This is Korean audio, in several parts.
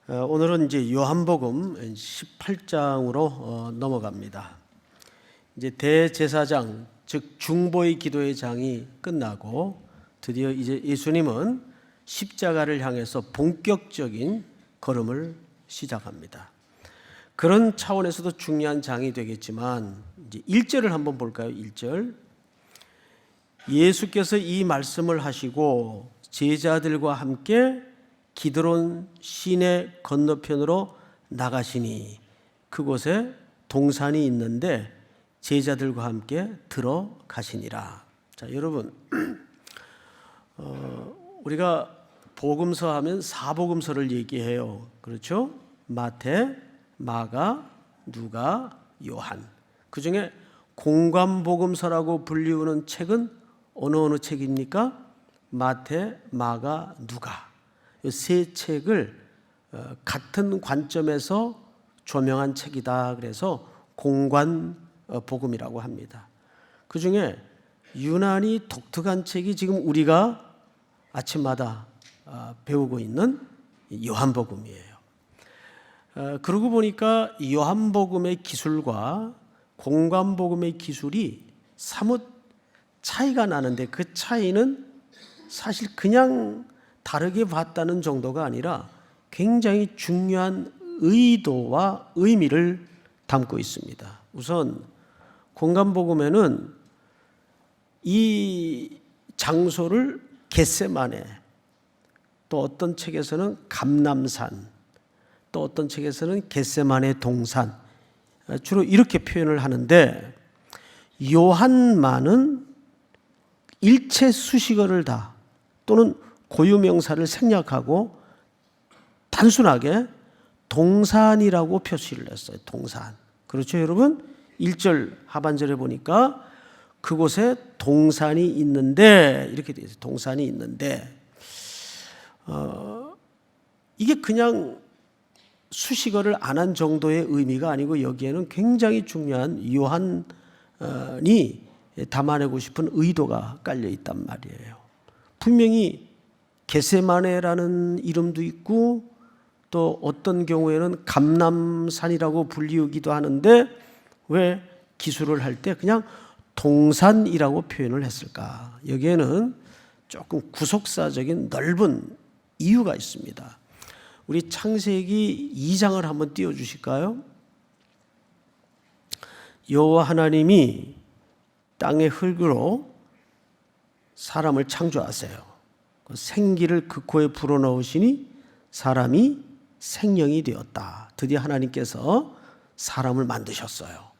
오늘은 이제 요한복음 18장으로 넘어갑니다. 이제 대제사장, 즉 중보의 기도의 장이 끝나고 드디어 이제 예수님은 십자가를 향해서 본격적인 걸음을 시작합니다. 그런 차원에서도 중요한 장이 되겠지만 이제 1절을 한번 볼까요? 1절. 예수께서 이 말씀을 하시고 제자들과 함께 기드론 시내 건너편으로 나가시니 그곳에 동산이 있는데 제자들과 함께 들어가시니라. 자, 여러분, 우리가 복음서 하면 사복음서를 얘기해요. 그렇죠? 마태, 마가, 누가, 요한. 그 중에 공관복음서라고 불리우는 책은 어느 책입니까? 마태, 마가, 누가. 이 세 책을 같은 관점에서 조명한 책이다. 그래서 공관복음이라고 합니다. 그 중에 유난히 독특한 책이 지금 우리가 아침마다 배우고 있는 요한복음이에요. 그러고 보니까 요한복음의 기술과 공관복음의 기술이 사뭇 차이가 나는데 그 차이는 사실 그냥 다르게 봤다는 정도가 아니라 굉장히 중요한 의도와 의미를 담고 있습니다. 우선 공관복음에는 이 장소를 겟세마네, 또 어떤 책에서는 감람산, 또 어떤 책에서는 겟세마네 동산, 주로 이렇게 표현을 하는데 요한만은 일체 수식어를 다 또는 고유명사를 생략하고 단순하게 동산이라고 표시를 했어요. 동산. 그렇죠, 여러분? 1절 하반절에 보니까 그곳에 동산이 있는데 이렇게 되어 있어요. 동산이 있는데 이게 그냥 수식어를 안 한 정도의 의미가 아니고 여기에는 굉장히 중요한 요한이 담아내고 싶은 의도가 깔려 있단 말이에요. 분명히 겟세마네라는 이름도 있고 또 어떤 경우에는 감람산이라고 불리우기도 하는데 왜 기술을 할 때 그냥 동산이라고 표현을 했을까? 여기에는 조금 구속사적인 넓은 이유가 있습니다. 우리 창세기 2장을 한번 띄워주실까요? 여호와 하나님이 땅의 흙으로 사람을 창조하세요. 생기를 그 코에 불어넣으시니 사람이 생명이 되었다. 드디어 하나님께서 사람을 만드셨어요.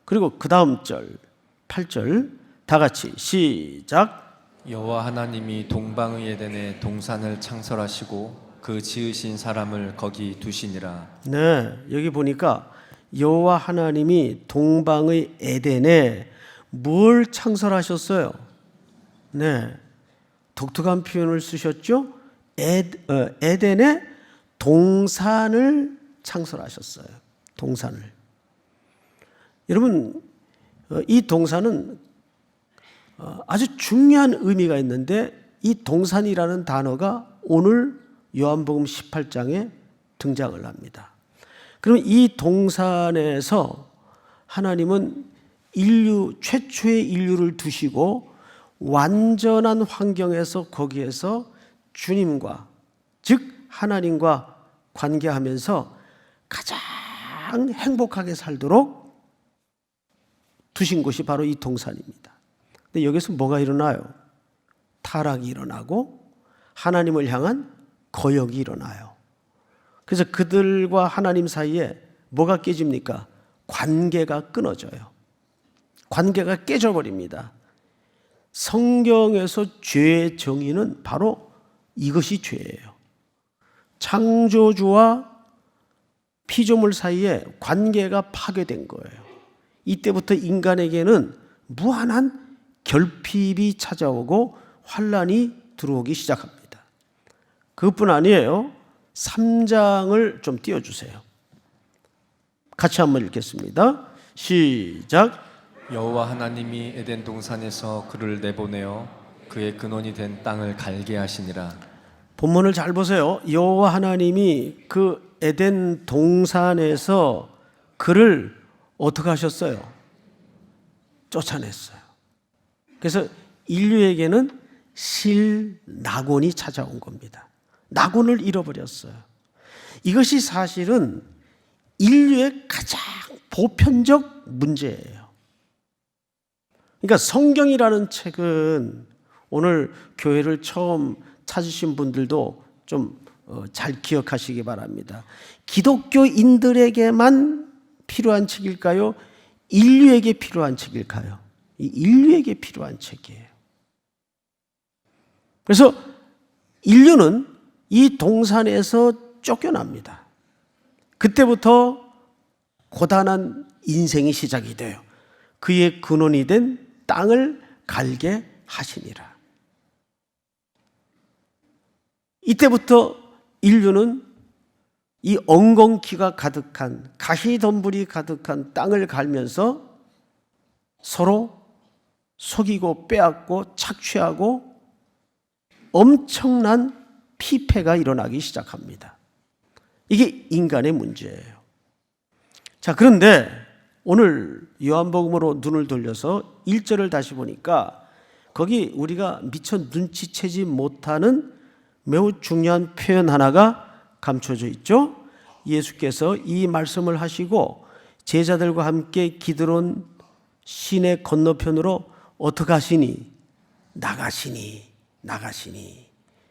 그리고 그 다음 절 8절 다 같이 시작. 여호와 하나님이 동방의 에덴에 동산을 창설하시고 그 지으신 사람을 거기 두시니라. 네, 여기 보니까 여호와 하나님이 동방의 에덴에 뭘 창설하셨어요? 네, 독특한 표현을 쓰셨죠? 에덴에 동산을 창설하셨어요. 동산을. 여러분, 이 동산은 아주 중요한 의미가 있는데 이 동산이라는 단어가 오늘 요한복음 18장에 등장을 합니다. 그러면 이 동산에서 하나님은 최초의 인류를 두시고 완전한 환경에서 거기에서 주님과 즉 하나님과 관계하면서 가장 행복하게 살도록 두신 곳이 바로 이 동산입니다. 근데 여기서 뭐가 일어나요? 타락이 일어나고 하나님을 향한 거역이 일어나요. 그래서 그들과 하나님 사이에 뭐가 깨집니까? 관계가 끊어져요. 관계가 깨져버립니다. 성경에서 죄의 정의는 바로 이것이 죄예요. 창조주와 피조물 사이에 관계가 파괴된 거예요. 이때부터 인간에게는 무한한 결핍이 찾아오고 환란이 들어오기 시작합니다. 그것뿐 아니에요. 3장을 좀 띄워주세요. 같이 한번 읽겠습니다. 시작. 여호와 하나님이 에덴 동산에서 그를 내보내어 그의 근원이 된 땅을 갈게 하시니라. 본문을 잘 보세요. 여호와 하나님이 그 에덴 동산에서 그를 어떻게 하셨어요? 쫓아냈어요. 그래서 인류에게는 실낙원이 찾아온 겁니다. 낙원을 잃어버렸어요. 이것이 사실은 인류의 가장 보편적 문제예요. 그러니까 성경이라는 책은 오늘 교회를 처음 찾으신 분들도 좀 잘 기억하시기 바랍니다. 기독교인들에게만 필요한 책일까요? 인류에게 필요한 책일까요? 인류에게 필요한 책이에요. 그래서 인류는 이 동산에서 쫓겨납니다. 그때부터 고단한 인생이 시작이 돼요. 그의 근원이 된 땅을 갈게 하시니라. 이때부터 인류는 이 엉겅퀴가 가득한, 가시덤불이 가득한 땅을 갈면서 서로 속이고 빼앗고 착취하고 엄청난 피폐가 일어나기 시작합니다. 이게 인간의 문제예요. 자, 그런데 오늘 요한복음으로 눈을 돌려서 1절을 다시 보니까 거기 우리가 미처 눈치채지 못하는 매우 중요한 표현 하나가 감춰져 있죠. 예수께서 이 말씀을 하시고 제자들과 함께 기드론 시내 건너편으로 어떻게 하시니? 나가시니.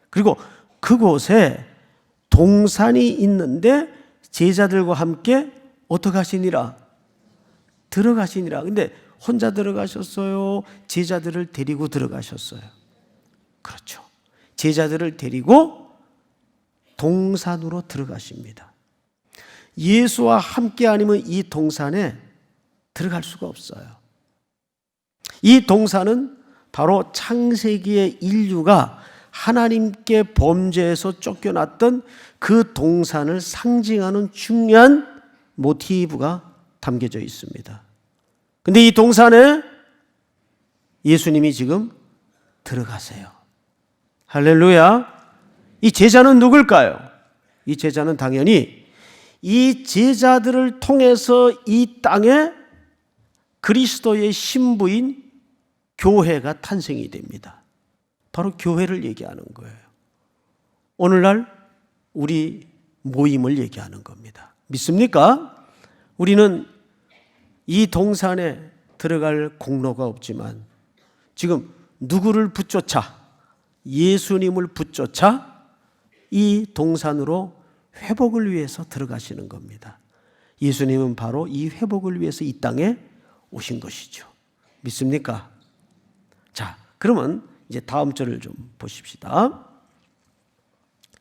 그리고 그곳에 동산이 있는데 제자들과 함께 어떻게 하시니라? 들어가시니라. 근데 혼자 들어가셨어요? 제자들을 데리고 들어가셨어요? 그렇죠. 제자들을 데리고 동산으로 들어가십니다. 예수와 함께 아니면 이 동산에 들어갈 수가 없어요. 이 동산은 바로 창세기의 인류가 하나님께 범죄해서 쫓겨났던 그 동산을 상징하는 중요한 모티브가 담겨져 있습니다. 근데 이 동산에 예수님이 지금 들어가세요. 할렐루야. 이 제자는 누굴까요? 이 제자는 당연히 이 제자들을 통해서 이 땅에 그리스도의 신부인 교회가 탄생이 됩니다. 바로 교회를 얘기하는 거예요. 오늘날 우리 모임을 얘기하는 겁니다. 믿습니까? 우리는 이 동산에 들어갈 공로가 없지만 지금 누구를 붙쫓아? 예수님을 붙쫓아 이 동산으로 회복을 위해서 들어가시는 겁니다. 예수님은 바로 이 회복을 위해서 이 땅에 오신 것이죠. 믿습니까? 자, 그러면 이제 다음 절을 좀 보십시다.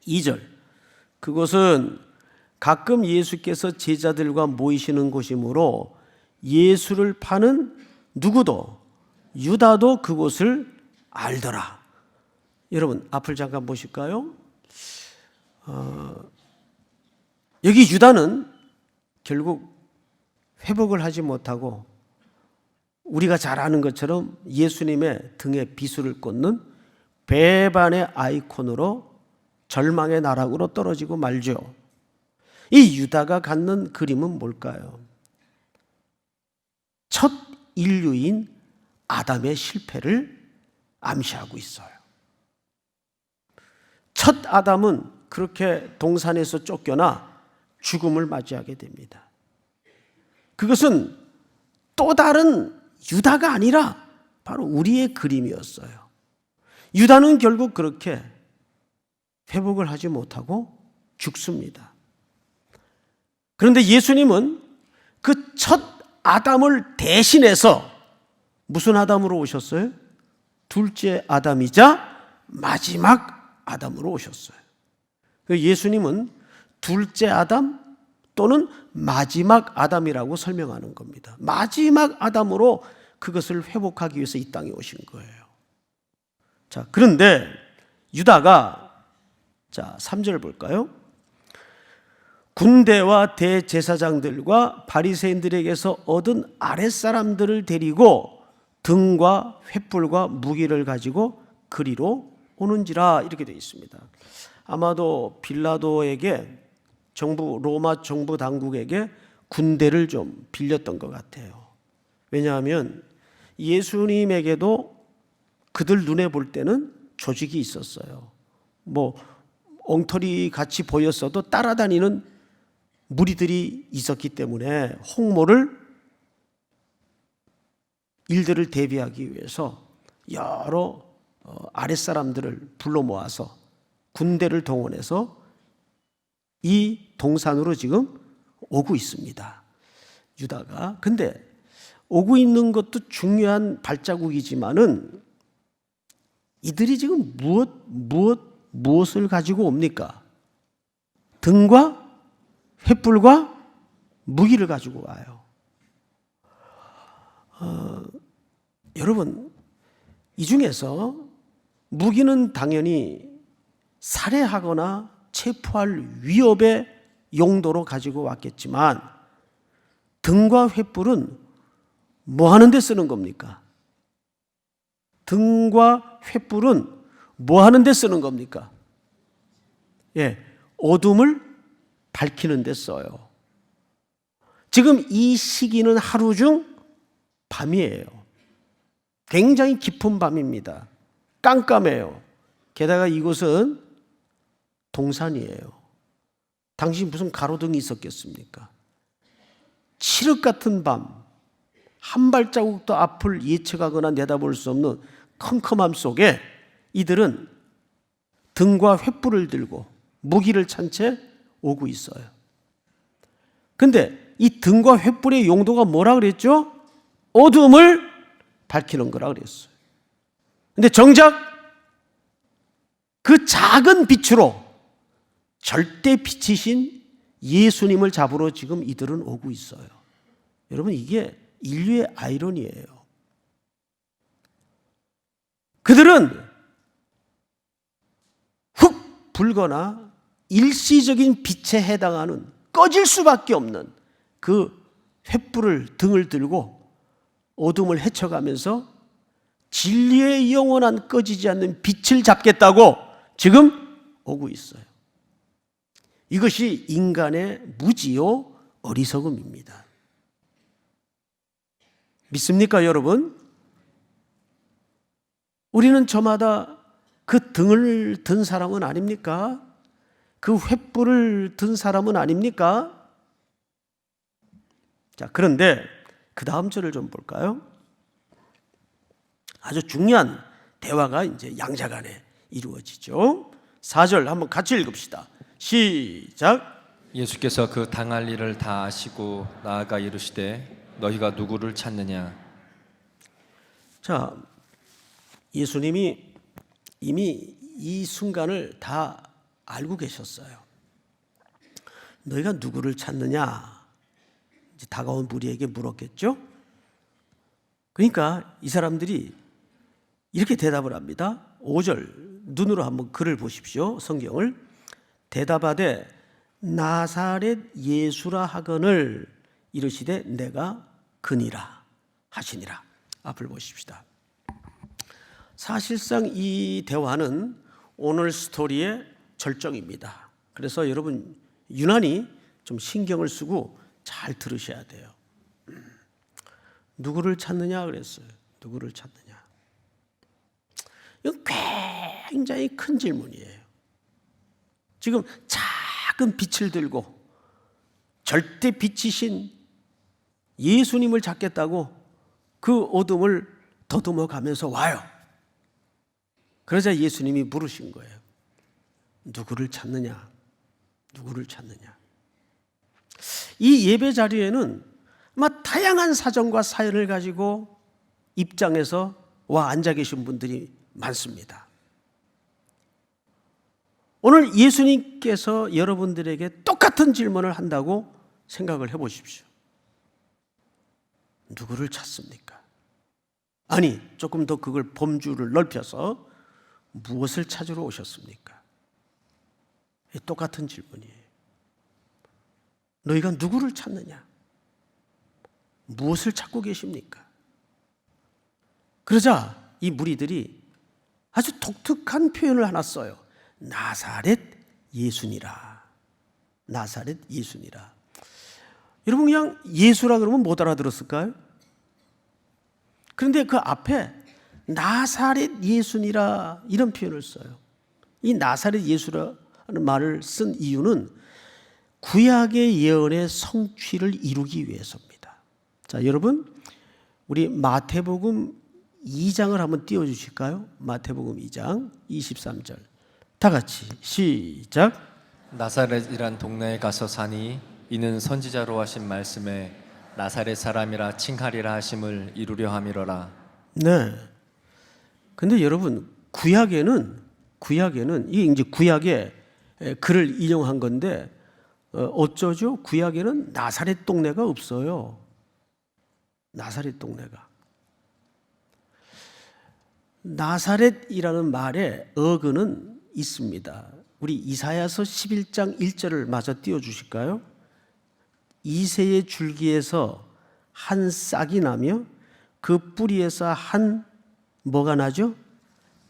2절. 그곳은 가끔 예수께서 제자들과 모이시는 곳이므로 예수를 파는 누구도 유다도 그곳을 알더라. 여러분 앞을 잠깐 보실까요? 여기 유다는 결국 회복을 하지 못하고 우리가 잘 아는 것처럼 예수님의 등에 비수를 꽂는 배반의 아이콘으로 절망의 나락으로 떨어지고 말죠. 이 유다가 갖는 그림은 뭘까요? 첫 인류인 아담의 실패를 암시하고 있어요. 첫 아담은 그렇게 동산에서 쫓겨나 죽음을 맞이하게 됩니다. 그것은 또 다른 유다가 아니라 바로 우리의 그림이었어요. 유다는 결국 그렇게 회복을 하지 못하고 죽습니다. 그런데 예수님은 그 첫 아담을 대신해서 무슨 아담으로 오셨어요? 둘째 아담이자 마지막 아담으로 오셨어요. 예수님은 둘째 아담 또는 마지막 아담이라고 설명하는 겁니다. 마지막 아담으로 그것을 회복하기 위해서 이 땅에 오신 거예요. 자, 그런데 유다가 3절 볼까요? 군대와 대제사장들과 바리새인들에게서 얻은 아랫사람들을 데리고 등과 횃불과 무기를 가지고 그리로 오는지라 이렇게 되어 있습니다. 아마도 빌라도에게 로마 정부 당국에게 군대를 좀 빌렸던 것 같아요. 왜냐하면 예수님에게도 그들 눈에 볼 때는 조직이 있었어요. 뭐 엉터리 같이 보였어도 따라다니는 무리들이 있었기 때문에 홍모를 일들을 대비하기 위해서 여러 아랫사람들을 불러 모아서 군대를 동원해서 이 동산으로 지금 오고 있습니다. 유다가. 근데 오고 있는 것도 중요한 발자국이지만은 이들이 지금 무엇을 가지고 옵니까? 등과 횃불과 무기를 가지고 와요. 여러분, 이 중에서 무기는 당연히 살해하거나 체포할 위협의 용도로 가지고 왔겠지만 등과 횃불은 뭐 하는 데 쓰는 겁니까? 등과 횃불은 뭐 하는 데 쓰는 겁니까? 어둠을 밝히는 데 써요. 지금 이 시기는 하루 중 밤이에요. 굉장히 깊은 밤입니다. 깜깜해요. 게다가 이곳은 동산이에요. 당시 무슨 가로등이 있었겠습니까? 칠흑 같은 밤, 한 발자국도 앞을 예측하거나 내다볼 수 없는 컴컴함 속에 이들은 등과 횃불을 들고 무기를 찬 채 오고 있어요. 근데 이 등과 횃불의 용도가 뭐라 그랬죠? 어둠을 밝히는 거라 그랬어요. 근데 정작 그 작은 빛으로 절대 빛이신 예수님을 잡으러 지금 이들은 오고 있어요. 여러분, 이게 인류의 아이러니예요. 그들은 훅 불거나 일시적인 빛에 해당하는 꺼질 수밖에 없는 그 횃불을 등을 들고 어둠을 헤쳐가면서 진리의 영원한 꺼지지 않는 빛을 잡겠다고 지금 오고 있어요. 이것이 인간의 무지요 어리석음입니다. 믿습니까, 여러분? 우리는 저마다 그 등을 든 사람은 아닙니까? 그 횃불을 든 사람은 아닙니까? 자, 그런데 그 다음 절을 좀 볼까요? 아주 중요한 대화가 이제 양자간에 이루어지죠. 4절 한번 같이 읽읍시다. 시작. 예수께서 그 당할 일을 다 아시고 나아가 이르시되 너희가 누구를 찾느냐? 자, 예수님이 이미 이 순간을 다 알고 계셨어요. 너희가 누구를 찾느냐? 이제 다가온 무리에게 물었겠죠? 그러니까 이 사람들이 이렇게 대답을 합니다. 5절 눈으로 한번 글을 보십시오. 성경을. 대답하되 나사렛 예수라 하거늘 이르시되 내가 그니라 하시니라. 앞을 보십시다. 사실상 이 대화는 오늘 스토리의 절정입니다. 그래서 여러분 유난히 좀 신경을 쓰고 잘 들으셔야 돼요. 누구를 찾느냐 그랬어요. 누구를 찾느냐. 이건 굉장히 큰 질문이에요. 지금 작은 빛을 들고 절대 빛이신 예수님을 찾겠다고 그 어둠을 더듬어 가면서 와요. 그러자 예수님이 물으신 거예요. 누구를 찾느냐? 누구를 찾느냐? 이 예배 자리에는 아마 다양한 사정과 사연을 가지고 입장에서 와 앉아 계신 분들이 많습니다. 오늘 예수님께서 여러분들에게 똑같은 질문을 한다고 생각을 해보십시오. 누구를 찾습니까? 아니, 조금 더 그걸 범주를 넓혀서 무엇을 찾으러 오셨습니까? 똑같은 질문이에요. 너희가 누구를 찾느냐? 무엇을 찾고 계십니까? 그러자 이 무리들이 아주 독특한 표현을 하나 써요. 나사렛 예수니라. 나사렛 예수니라. 여러분 그냥 예수라 그러면 못 알아들었을까요? 그런데 그 앞에 나사렛 예수니라 이런 표현을 써요. 이 나사렛 예수라는 말을 쓴 이유는 구약의 예언의 성취를 이루기 위해서입니다. 자, 여러분 우리 마태복음 2장을 한번 띄워주실까요? 마태복음 2장 23절 다 같이 시작. 나사렛이란 동네에 가서 사니 이는 선지자로 하신 말씀에 나사렛 사람이라 칭하리라 하심을 이루려 함이로라. 네. 근데 여러분 구약에는 이게 이제 구약의 글을 인용한 건데 어쩌죠? 구약에는 나사렛 동네가 없어요. 나사렛 동네가. 나사렛이라는 말에 어근은 있습니다. 우리 이사야서 11장 1절을 마저 띄워주실까요? 이새의 줄기에서 한 싹이 나며 그 뿌리에서 한 뭐가 나죠?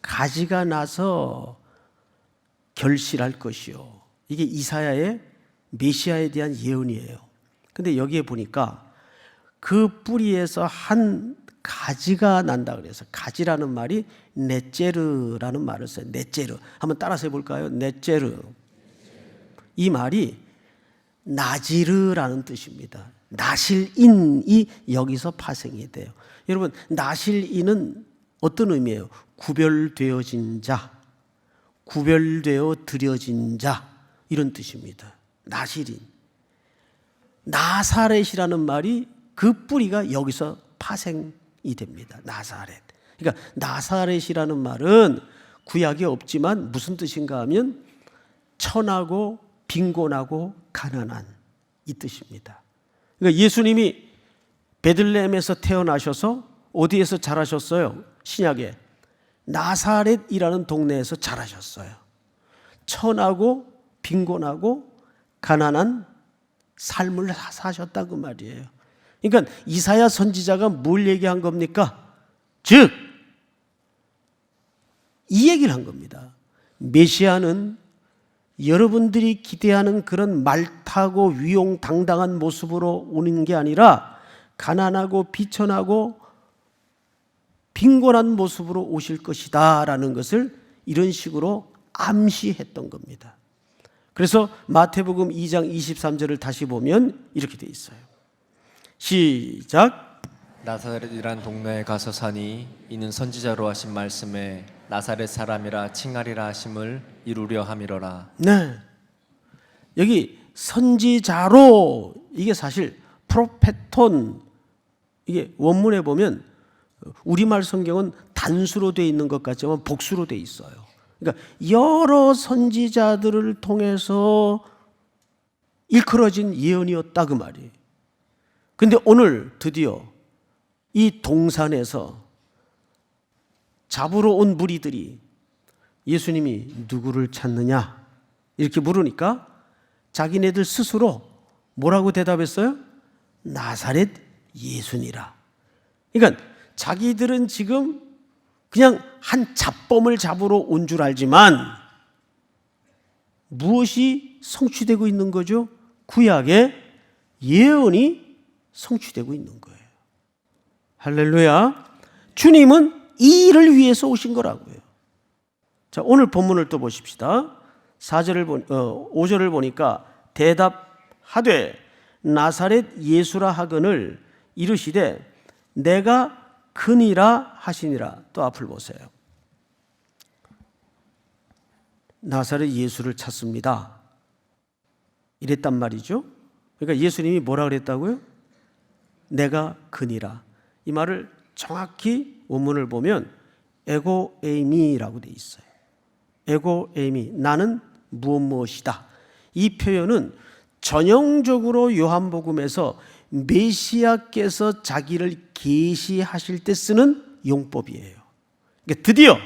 가지가 나서 결실할 것이요. 이게 이사야의 메시아에 대한 예언이에요. 근데 여기에 보니까 그 뿌리에서 한 가지가 난다 그래서 가지라는 말이 넷제르라는 말을 써요. 넷제르. 한번 따라서 해볼까요? 넷제르. 이 말이 나지르라는 뜻입니다. 나실인이 여기서 파생이 돼요. 여러분 나실인은 어떤 의미예요? 구별되어진 자, 구별되어 드려진 자 이런 뜻입니다. 나실인. 나사렛이라는 말이 그 뿌리가 여기서 파생이 됩니다. 나사렛. 그러니까 나사렛이라는 말은 구약에 없지만 무슨 뜻인가 하면 천하고 빈곤하고 가난한 이 뜻입니다. 그러니까 예수님이 베들레헴에서 태어나셔서 어디에서 자라셨어요? 신약에 나사렛이라는 동네에서 자라셨어요. 천하고 빈곤하고 가난한 삶을 사셨다 그 말이에요. 그러니까 이사야 선지자가 뭘 얘기한 겁니까? 즉, 이 얘기를 한 겁니다. 메시아는 여러분들이 기대하는 그런 말타고 위용당당한 모습으로 오는 게 아니라 가난하고 비천하고 빈곤한 모습으로 오실 것이다 라는 것을 이런 식으로 암시했던 겁니다. 그래서 마태복음 2장 23절을 다시 보면 이렇게 돼 있어요. 시작. 나사렛이란 동네에 가서 사니 이는 선지자로 하신 말씀에 나사렛 사람이라 칭하리라 하심을 이루려 함이로라. 네. 여기 선지자로 이게 사실 프로페톤 이게 원문에 보면 우리말 성경은 단수로 되어 있는 것 같지만 복수로 되어 있어요. 그러니까 여러 선지자들을 통해서 일컬어진 예언이었다 그 말이에요. 근데 오늘 드디어 이 동산에서 잡으러 온 무리들이 예수님이 누구를 찾느냐 이렇게 물으니까 자기네들 스스로 뭐라고 대답했어요? 나사렛 예수니라. 그러니까 자기들은 지금 그냥 한 잡범을 잡으러 온 줄 알지만 무엇이 성취되고 있는 거죠? 구약의 예언이 성취되고 있는 거예요. 할렐루야. 주님은 이 일을 위해서 오신 거라고요. 자, 오늘 본문을 또 보십시다. 5절을 보니까 대답하되 나사렛 예수라 하거늘 이르시되 내가 그니라 하시니라. 또 앞을 보세요. 나사렛 예수를 찾습니다. 이랬단 말이죠. 그러니까 예수님이 뭐라 그랬다고요? 내가 그니라. 이 말을 정확히 원문을 보면 에고 에이미라고 돼 있어요. 에고 에이미, 나는 무엇이다. 이 표현은 전형적으로 요한복음에서 메시아께서 자기를 계시하실 때 쓰는 용법이에요. 그러니까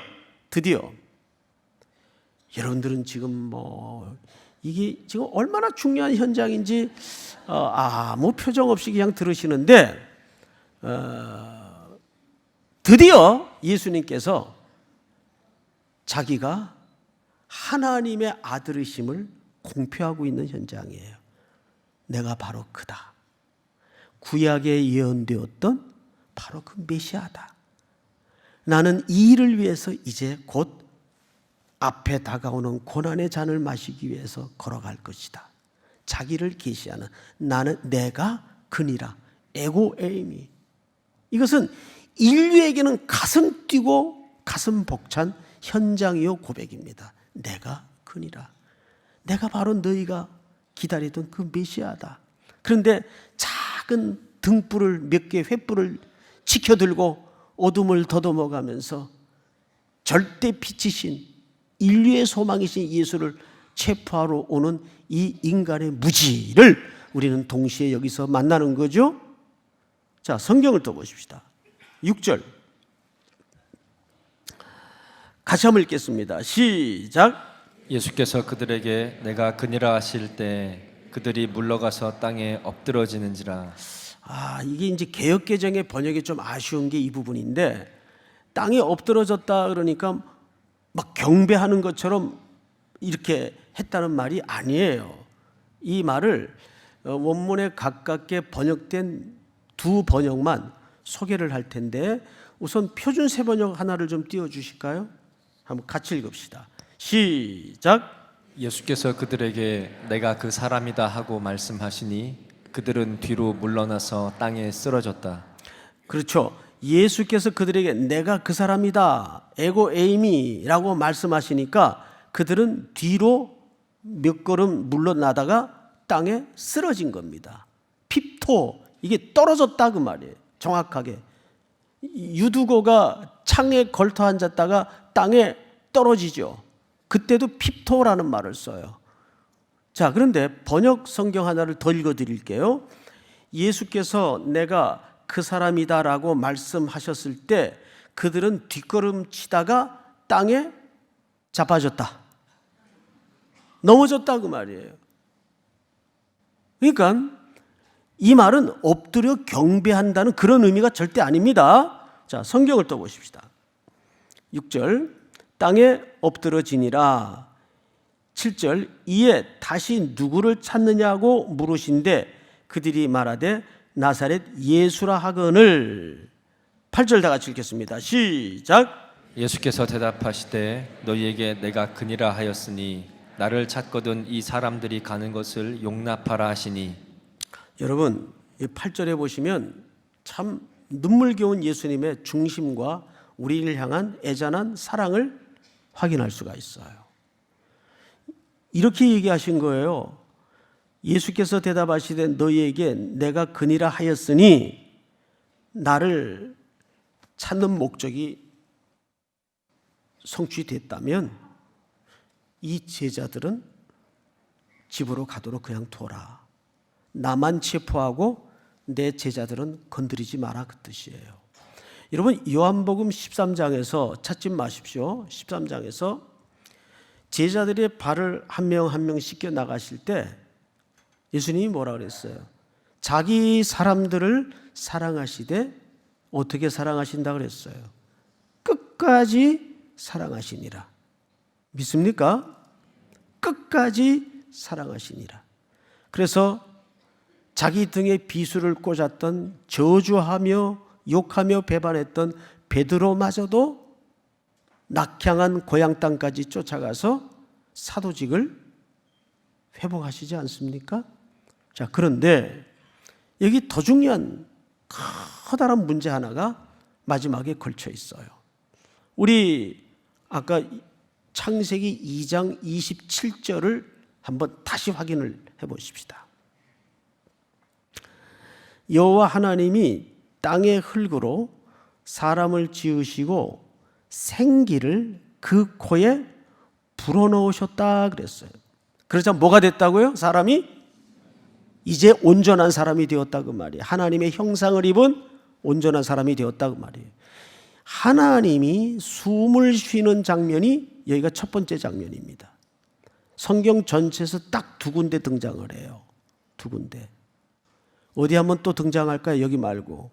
드디어 여러분들은 지금 이게 지금 얼마나 중요한 현장인지 아무 표정 없이 그냥 들으시는데 드디어 예수님께서 자기가 하나님의 아들이심을 공표하고 있는 현장이에요. 내가 바로 그다. 구약에 예언되었던 바로 그 메시아다. 나는 이 일을 위해서 이제 곧 앞에 다가오는 고난의 잔을 마시기 위해서 걸어갈 것이다. 자기를 계시하는 나는 내가 그니라. 에고 에이미. 이것은 인류에게는 가슴 뛰고 가슴 벅찬 현장이요 고백입니다. 내가 그니라. 내가 바로 너희가 기다리던 그 메시아다. 그런데 작은 등불을 몇 개 횃불을 지켜들고 어둠을 더듬어가면서 절대 빛이신 인류의 소망이신 예수를 체포하러 오는 이 인간의 무지를 우리는 동시에 여기서 만나는 거죠. 자, 성경을 또 보십시다. 6절 같이 한번 읽겠습니다. 시작. 예수께서 그들에게 내가 그니라 하실 때 그들이 물러가서 땅에 엎드러지는지라. 이게 이제 개역개정의 번역이 좀 아쉬운 게 이 부분인데, 땅에 엎드러졌다 그러니까 막 경배하는 것처럼 이렇게 했다는 말이 아니에요. 이 말을 원문에 가깝게 번역된 두 번역만 소개를 할 텐데, 우선 표준 세 번역 하나를 좀 띄워주실까요? 한번 같이 읽읍시다. 시작. 예수께서 그들에게 내가 그 사람이다 하고 말씀하시니 그들은 뒤로 물러나서 땅에 쓰러졌다. 그렇죠. 예수께서 그들에게 내가 그 사람이다, 에고 에이미라고 말씀하시니까 그들은 뒤로 몇 걸음 물러나다가 땅에 쓰러진 겁니다. 핍토, 이게 떨어졌다 그 말이에요. 정확하게 유두고가 창에 걸터 앉았다가 땅에 떨어지죠. 그때도 핍토라는 말을 써요. 자, 그런데 번역 성경 하나를 더 읽어드릴게요. 예수께서 내가 그 사람이다라고 말씀하셨을 때 그들은 뒷걸음 치다가 땅에 자빠졌다, 넘어졌다 그 말이에요. 그러니까 이 말은 엎드려 경배한다는 그런 의미가 절대 아닙니다. 자, 성경을 또 보십시다. 6절 땅에 엎드러지니라. 7절 이에 다시 누구를 찾느냐고 물으신데 그들이 말하되 나사렛 예수라 하거늘. 8절 다 같이 읽겠습니다. 시작. 예수께서 대답하시되 너희에게 내가 그니라 하였으니 나를 찾거든 이 사람들이 가는 것을 용납하라 하시니. 여러분, 이 8절에 보시면 참 눈물겨운 예수님의 중심과 우리를 향한 애잔한 사랑을 확인할 수가 있어요. 이렇게 얘기하신 거예요. 예수께서 대답하시되 너희에게 내가 그니라 하였으니, 나를 찾는 목적이 성취됐다면 이 제자들은 집으로 가도록 그냥 둬라. 나만 체포하고 내 제자들은 건드리지 마라, 그 뜻이에요. 여러분, 요한복음 13장에서 찾지 마십시오. 13장에서 제자들의 발을 한 명 한 명 씻겨 나가실 때 예수님이 뭐라 그랬어요? 자기 사람들을 사랑하시되 어떻게 사랑하신다 그랬어요? 끝까지 사랑하시니라. 믿습니까? 끝까지 사랑하시니라. 그래서 자기 등에 비수를 꽂았던, 저주하며 욕하며 배반했던 베드로마저도 낙향한 고향 땅까지 쫓아가서 사도직을 회복하시지 않습니까? 자, 그런데 여기 더 중요한 커다란 문제 하나가 마지막에 걸쳐 있어요. 우리 아까 창세기 2장 27절을 한번 다시 확인을 해보십시다. 여호와 하나님이 땅의 흙으로 사람을 지으시고 생기를 그 코에 불어넣으셨다 그랬어요. 그러자 뭐가 됐다고요? 사람이 이제 온전한 사람이 되었다 그 말이에요. 하나님의 형상을 입은 온전한 사람이 되었다 그 말이에요. 하나님이 숨을 쉬는 장면이 여기가 첫 번째 장면입니다. 성경 전체에서 딱 두 군데 등장을 해요. 두 군데. 어디 한번 또 등장할까요? 여기 말고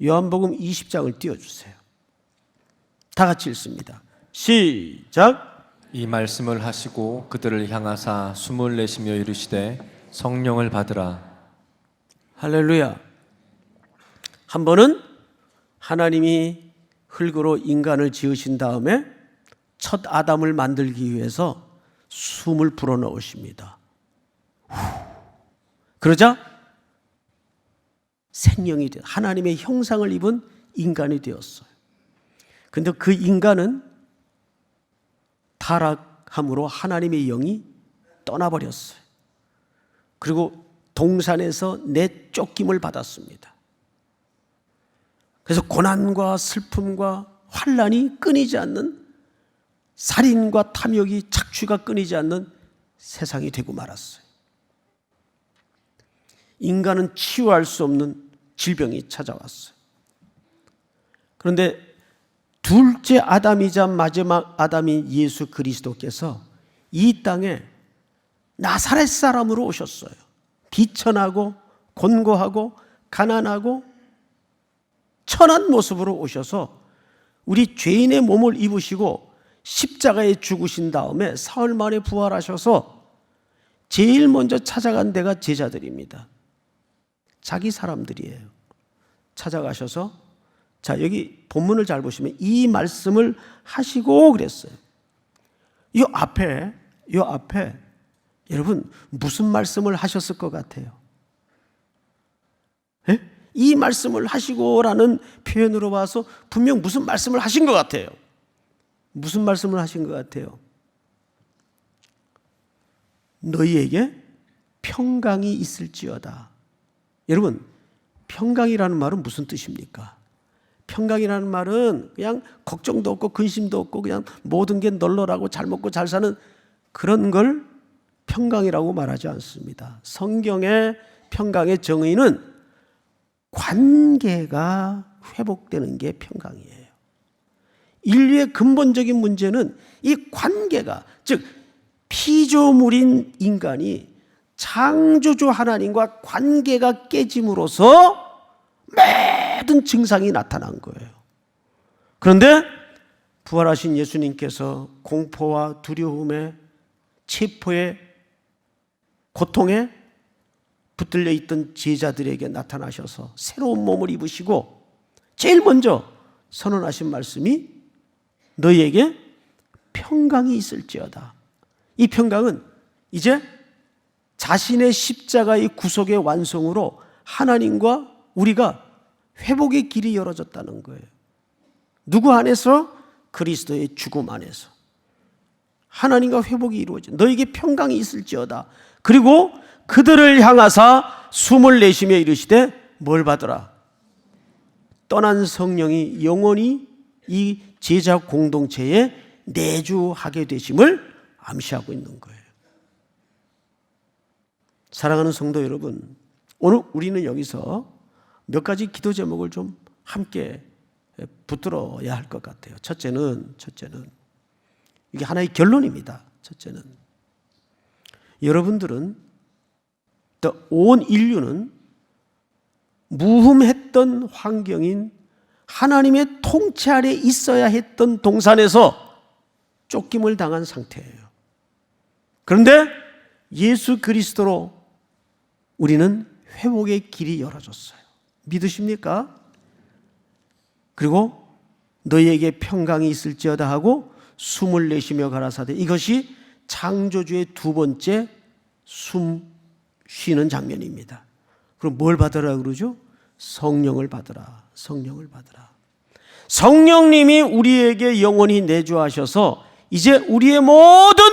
요한복음 20장을 띄워주세요. 다 같이 읽습니다. 시작. 이 말씀을 하시고 그들을 향하사 숨을 내쉬며 이르시되 성령을 받으라. 할렐루야. 한 번은 하나님이 흙으로 인간을 지으신 다음에 첫 아담을 만들기 위해서 숨을 불어넣으십니다. 그러자 생명이 되어 하나님의 형상을 입은 인간이 되었어요. 그런데 그 인간은 타락함으로 하나님의 영이 떠나버렸어요. 그리고 동산에서 내쫓김을 받았습니다. 그래서 고난과 슬픔과 환난이 끊이지 않는, 살인과 탐욕이 착취가 끊이지 않는 세상이 되고 말았어요. 인간은 치유할 수 없는 질병이 찾아왔어요. 그런데 둘째 아담이자 마지막 아담인 예수 그리스도께서 이 땅에 나사렛 사람으로 오셨어요. 비천하고 곤고하고 가난하고 천한 모습으로 오셔서 우리 죄인의 몸을 입으시고 십자가에 죽으신 다음에 사흘 만에 부활하셔서 제일 먼저 찾아간 데가 제자들입니다. 자기 사람들이에요. 찾아가셔서, 자, 여기 본문을 잘 보시면 이 말씀을 하시고 그랬어요. 이 앞에 여러분 무슨 말씀을 하셨을 것 같아요? 예? 이 말씀을 하시고라는 표현으로 봐서 분명 무슨 말씀을 하신 것 같아요. 무슨 말씀을 하신 것 같아요? 너희에게 평강이 있을지어다. 여러분, 평강이라는 말은 무슨 뜻입니까? 평강이라는 말은 그냥 걱정도 없고 근심도 없고 그냥 모든 게 널널하고 잘 먹고 잘 사는 그런 걸 평강이라고 말하지 않습니다. 성경의 평강의 정의는 관계가 회복되는 게 평강이에요. 인류의 근본적인 문제는 이 관계가, 즉 피조물인 인간이 창조주 하나님과 관계가 깨짐으로써 모든 증상이 나타난 거예요. 그런데 부활하신 예수님께서 공포와 두려움에, 체포에, 고통에 붙들려 있던 제자들에게 나타나셔서 새로운 몸을 입으시고 제일 먼저 선언하신 말씀이 너희에게 평강이 있을지어다. 이 평강은 이제 자신의 십자가의 구속의 완성으로 하나님과 우리가 회복의 길이 열어졌다는 거예요. 누구 안에서? 그리스도의 죽음 안에서 하나님과 회복이 이루어진, 너에게 평강이 있을지어다. 그리고 그들을 향하사 숨을 내쉬며 이르시되 뭘 받으라? 떠난 성령이 영원히 이 제자 공동체에 내주하게 되심을 암시하고 있는 거예요. 사랑하는 성도 여러분, 오늘 우리는 여기서 몇 가지 기도 제목을 좀 함께 붙들어야 할 것 같아요. 첫째는 이게 하나의 결론입니다. 첫째는 여러분들은, 온 인류는 무흠했던 환경인 하나님의 통치 아래 있어야 했던 동산에서 쫓김을 당한 상태예요. 그런데 예수 그리스도로 우리는 회복의 길이 열어졌어요. 믿으십니까? 그리고 너희에게 평강이 있을지어다 하고 숨을 내쉬며 가라사대, 이것이 창조주의 두 번째 숨 쉬는 장면입니다. 그럼 뭘 받으라 그러죠? 성령을 받으라. 성령을 받으라. 성령님이 우리에게 영원히 내주하셔서 이제 우리의 모든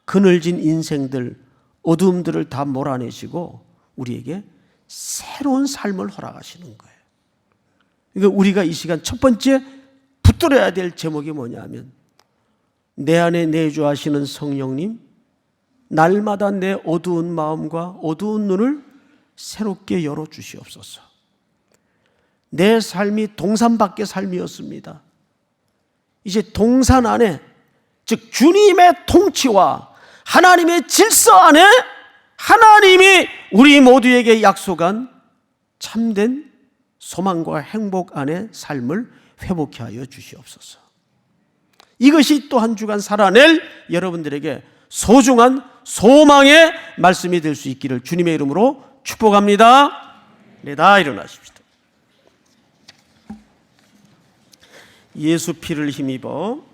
그늘진 인생들, 어둠들을 다 몰아내시고 우리에게 새로운 삶을 허락하시는 거예요. 그러니까 우리가 이 시간 첫 번째 붙들어야 될 제목이 뭐냐면, 내 안에 내주하시는 성령님, 날마다 내 어두운 마음과 어두운 눈을 새롭게 열어주시옵소서. 내 삶이 동산 밖의 삶이었습니다. 이제 동산 안에, 즉 주님의 통치와 하나님의 질서 안에 하나님이 우리 모두에게 약속한 참된 소망과 행복 안에 삶을 회복케 하여 주시옵소서. 이것이 또 한 주간 살아낼 여러분들에게 소중한 소망의 말씀이 될 수 있기를 주님의 이름으로 축복합니다. 네, 다 일어나십시다. 예수 피를 힘입어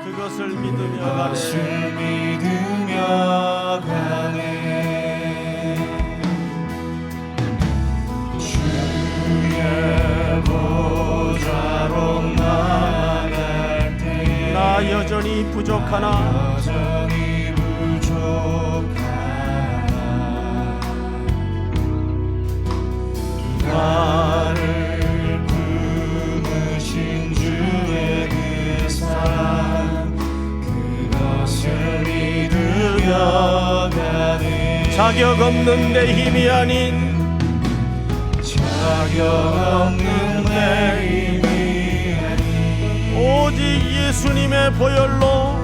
그것을 믿으며 가네. 주의 보좌로 나아갈 때에 나 여전히 부족하나 나를 부르신 주의 그 사랑 그것을 믿으며 가네. 자격 없는 내 힘이 아닌 오직 예수님의 보혈로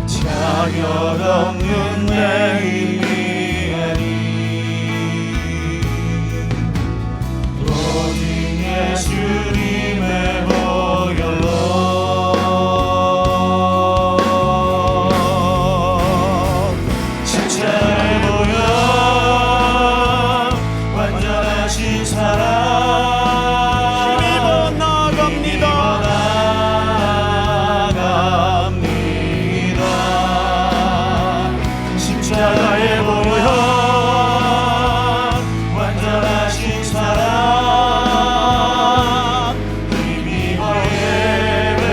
자격 없는 내 힘이 아닌 오직 예수님의 보혈로 십자가의 보혈 완전하신 사랑 힘입어 나아갑니다. 십자가의 보혈 완전하신 사랑 힘입어 예배하라.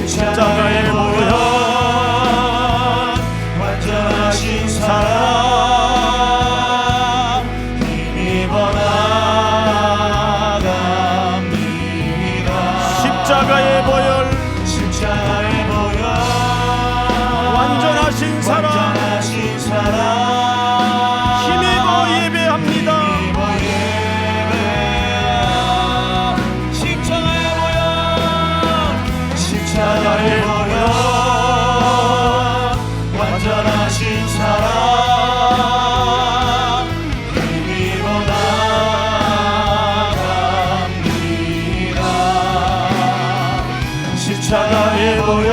십자가의 보혈 완전하신 사랑 힘입어 나아갑니다. 십자가의 보혈 완전하신 사랑 힘입어 예배합니다. 십자가의 보혈 완전하신 사랑 힘입어 나아갑니다. 십자가의 보혈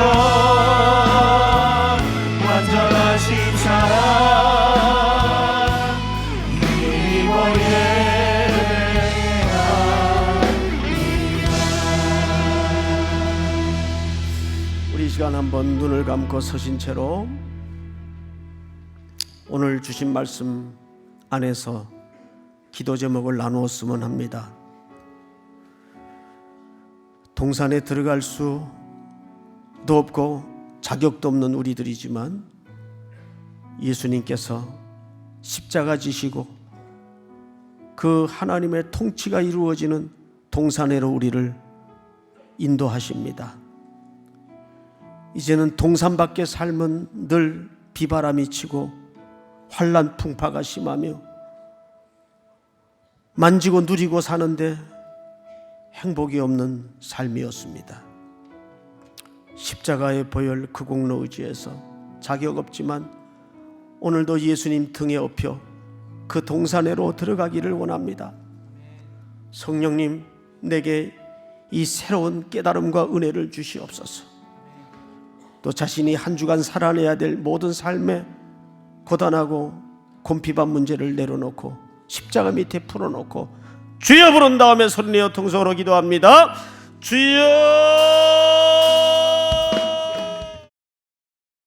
완전하신 사랑 힘입어 예배합니다. 우리 이 시간 한번 눈을 감고 서신 채로 오늘 주신 말씀 안에서 기도 제목을 나누었으면 합니다. 동산에 들어갈 수도 없고 자격도 없는 우리들이지만 예수님께서 십자가 지시고 그 하나님의 통치가 이루어지는 동산으로 우리를 인도하십니다. 이제는 동산 밖의 삶은 늘 비바람이 치고 환난 풍파가 심하며 만지고 누리고 사는데 행복이 없는 삶이었습니다. 십자가의 보혈 그 공로 의지해서 자격 없지만 오늘도 예수님 등에 업혀 그 동산으로 들어가기를 원합니다. 성령님, 내게 이 새로운 깨달음과 은혜를 주시옵소서. 또 자신이 한 주간 살아내야 될 모든 삶의 고단하고 곤핍한 문제를 내려놓고 십자가 밑에 풀어놓고 주여 부른 다음에 소리내어 통성으로 기도합니다. 주여!